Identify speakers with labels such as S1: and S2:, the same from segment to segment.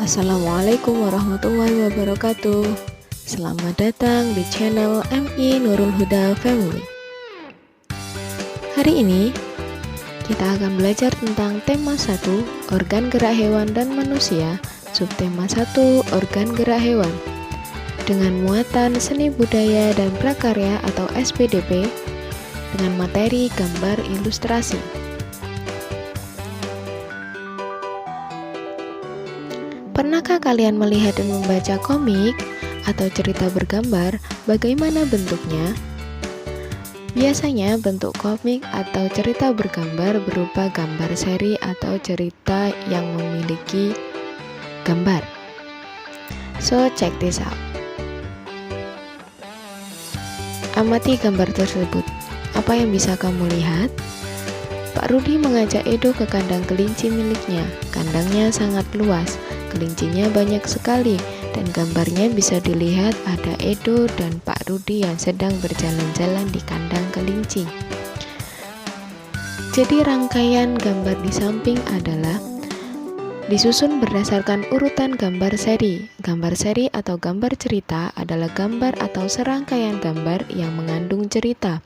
S1: Assalamualaikum warahmatullahi wabarakatuh. Selamat datang di channel MI Nurul Huda Family. Hari ini kita akan belajar tentang tema 1, organ gerak hewan dan manusia, subtema 1, organ gerak hewan, dengan muatan seni budaya dan prakarya atau SPDP, dengan materi gambar ilustrasi. Pernahkah kalian melihat dan membaca komik atau cerita bergambar? Bagaimana bentuknya? Biasanya bentuk komik atau cerita bergambar berupa gambar seri atau cerita yang memiliki gambar. So, check this out. Amati gambar tersebut. Apa yang bisa kamu lihat? Pak Rudi mengajak Edo ke kandang kelinci miliknya. Kandangnya sangat luas. Kelincinya banyak sekali, dan gambarnya bisa dilihat ada Edo dan Pak Rudi yang sedang berjalan-jalan di kandang kelinci. Jadi rangkaian gambar di samping adalah disusun berdasarkan urutan gambar seri. Gambar seri atau gambar cerita adalah gambar atau serangkaian gambar yang mengandung cerita.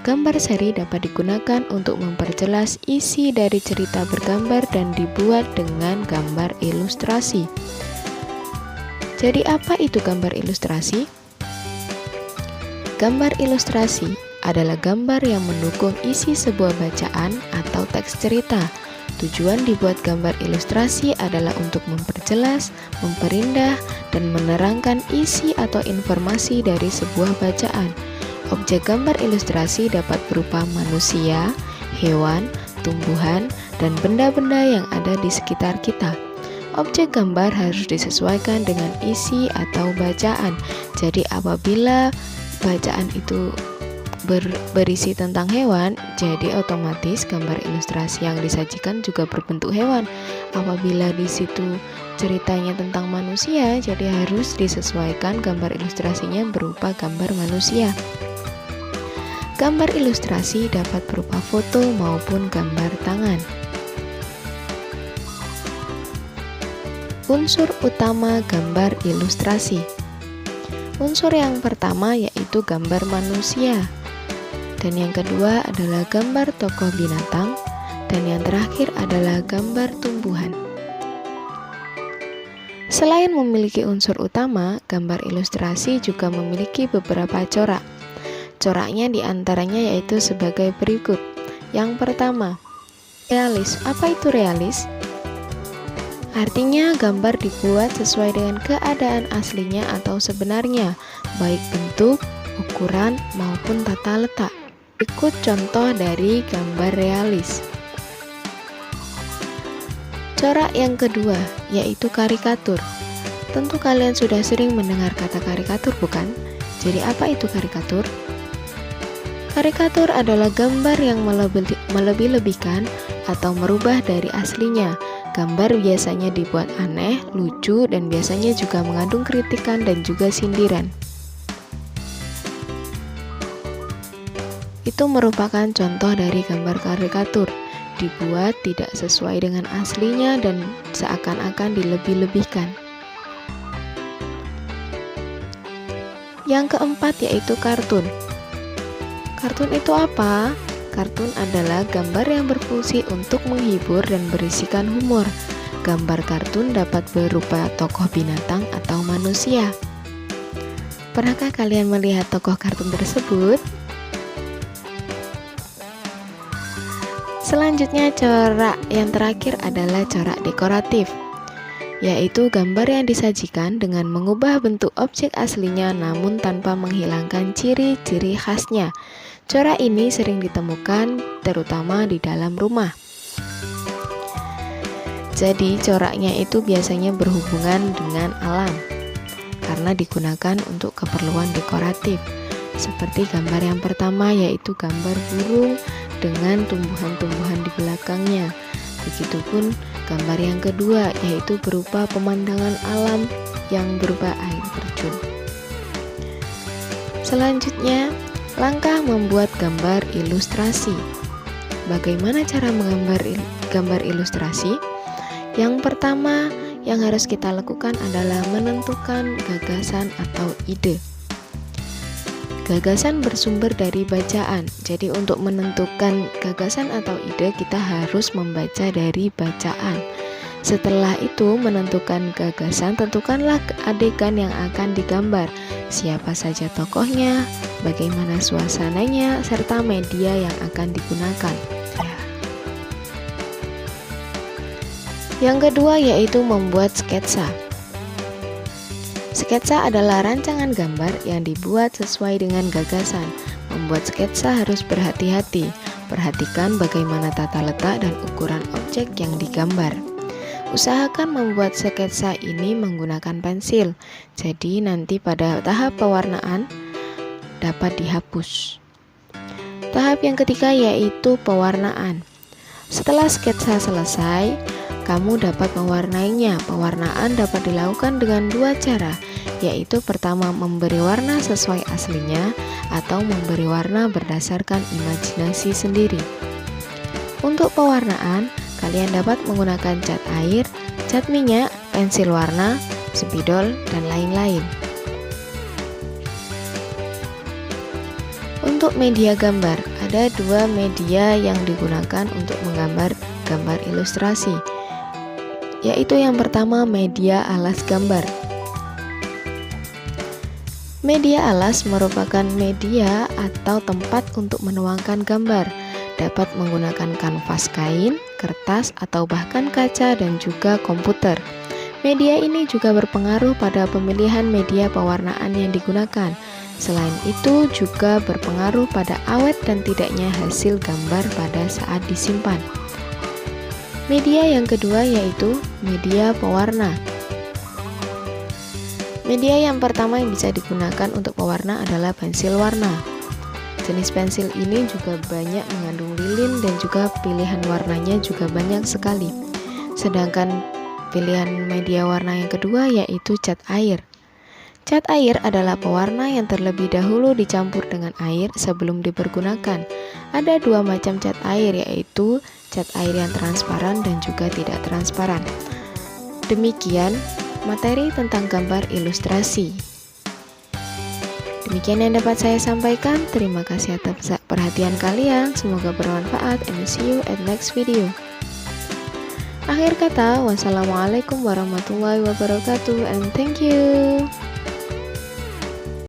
S1: Gambar seri dapat digunakan untuk memperjelas isi dari cerita bergambar dan dibuat dengan gambar ilustrasi. Jadi apa itu gambar ilustrasi? Gambar ilustrasi adalah gambar yang mendukung isi sebuah bacaan atau teks cerita. Tujuan dibuat gambar ilustrasi adalah untuk memperjelas, memperindah, dan menerangkan isi atau informasi dari sebuah bacaan. Objek gambar ilustrasi dapat berupa manusia, hewan, tumbuhan, dan benda-benda yang ada di sekitar kita. Objek gambar harus disesuaikan dengan isi atau bacaan. Jadi apabila bacaan itu berisi tentang hewan, jadi otomatis gambar ilustrasi yang disajikan juga berbentuk hewan. Apabila di situ ceritanya tentang manusia, jadi harus disesuaikan gambar ilustrasinya berupa gambar manusia. Gambar ilustrasi dapat berupa foto maupun gambar tangan. Unsur utama gambar ilustrasi. Unsur yang pertama yaitu gambar manusia, dan yang kedua adalah gambar tokoh binatang, dan yang terakhir adalah gambar tumbuhan. Selain memiliki unsur utama, gambar ilustrasi juga memiliki beberapa corak. Coraknya diantaranya yaitu sebagai berikut. Yang pertama, realis. Apa itu realis? Artinya gambar dibuat sesuai dengan keadaan aslinya atau sebenarnya, baik bentuk, ukuran, maupun tata letak. Ikut contoh dari gambar realis. Corak yang kedua, yaitu karikatur. Tentu kalian sudah sering mendengar kata karikatur, bukan? Jadi apa itu karikatur? Karikatur adalah gambar yang melebih-lebihkan atau merubah dari aslinya. Gambar biasanya dibuat aneh, lucu, dan biasanya juga mengandung kritikan dan juga sindiran. Itu merupakan contoh dari gambar karikatur, dibuat tidak sesuai dengan aslinya dan seakan-akan dilebih-lebihkan. Yang keempat yaitu kartun. Kartun itu apa? Kartun adalah gambar yang berfungsi untuk menghibur dan berisikan humor. Gambar kartun dapat berupa tokoh binatang atau manusia. Pernahkah kalian melihat tokoh kartun tersebut? Selanjutnya, corak yang terakhir adalah corak dekoratif, yaitu gambar yang disajikan dengan mengubah bentuk objek aslinya namun tanpa menghilangkan ciri-ciri khasnya. Corak ini sering ditemukan terutama di dalam rumah. Jadi coraknya itu biasanya berhubungan dengan alam karena digunakan untuk keperluan dekoratif. Seperti gambar yang pertama yaitu gambar burung dengan tumbuhan-tumbuhan di belakangnya. Begitupun gambar yang kedua yaitu berupa pemandangan alam yang berupa air terjun. Selanjutnya, langkah membuat gambar ilustrasi. Bagaimana cara menggambar gambar ilustrasi? Yang pertama Yang harus kita lakukan adalah menentukan gagasan atau ide. Gagasan bersumber dari bacaan. Jadi untuk menentukan gagasan atau ide kita harus membaca dari bacaan. Setelah itu menentukan gagasan, tentukanlah adegan yang akan digambar. Siapa saja tokohnya, bagaimana suasananya, serta media yang akan digunakan. Yang kedua yaitu membuat sketsa. Sketsa adalah rancangan gambar yang dibuat sesuai dengan gagasan. Membuat sketsa harus berhati-hati. Perhatikan bagaimana tata letak dan ukuran objek yang digambar. Usahakan membuat sketsa ini menggunakan pensil, jadi nanti pada tahap pewarnaan dapat dihapus. Tahap yang ketiga yaitu pewarnaan. Setelah sketsa selesai, kamu dapat mewarnainya. Pewarnaan dapat dilakukan dengan dua cara, yaitu pertama memberi warna sesuai aslinya atau memberi warna berdasarkan imajinasi sendiri. Untuk pewarnaan, kalian dapat menggunakan cat air, cat minyak, pensil warna, spidol, dan lain-lain. Untuk media gambar, ada dua media yang digunakan untuk menggambar gambar ilustrasi, yaitu yang pertama media alas gambar. Media alas merupakan media atau tempat untuk menuangkan gambar. Dapat menggunakan kanvas kain, kertas, atau bahkan kaca dan juga komputer. Media ini juga berpengaruh pada pemilihan media pewarnaan yang digunakan. Selain itu juga berpengaruh pada awet dan tidaknya hasil gambar pada saat disimpan. Media yang kedua yaitu media pewarna. Media yang pertama yang bisa digunakan untuk pewarna adalah pensil warna. Jenis pensil ini juga banyak mengandung lilin dan juga pilihan warnanya juga banyak sekali. Sedangkan pilihan media warna yang kedua yaitu cat air. Cat air adalah pewarna yang terlebih dahulu dicampur dengan air sebelum dipergunakan. Ada dua macam cat air, yaitu cat air yang transparan dan juga tidak transparan. Demikian materi tentang gambar ilustrasi. Demikian yang dapat saya sampaikan. Terima kasih atas perhatian kalian. Semoga bermanfaat and see you at next video. Akhir kata, wassalamualaikum warahmatullahi wabarakatuh and thank you.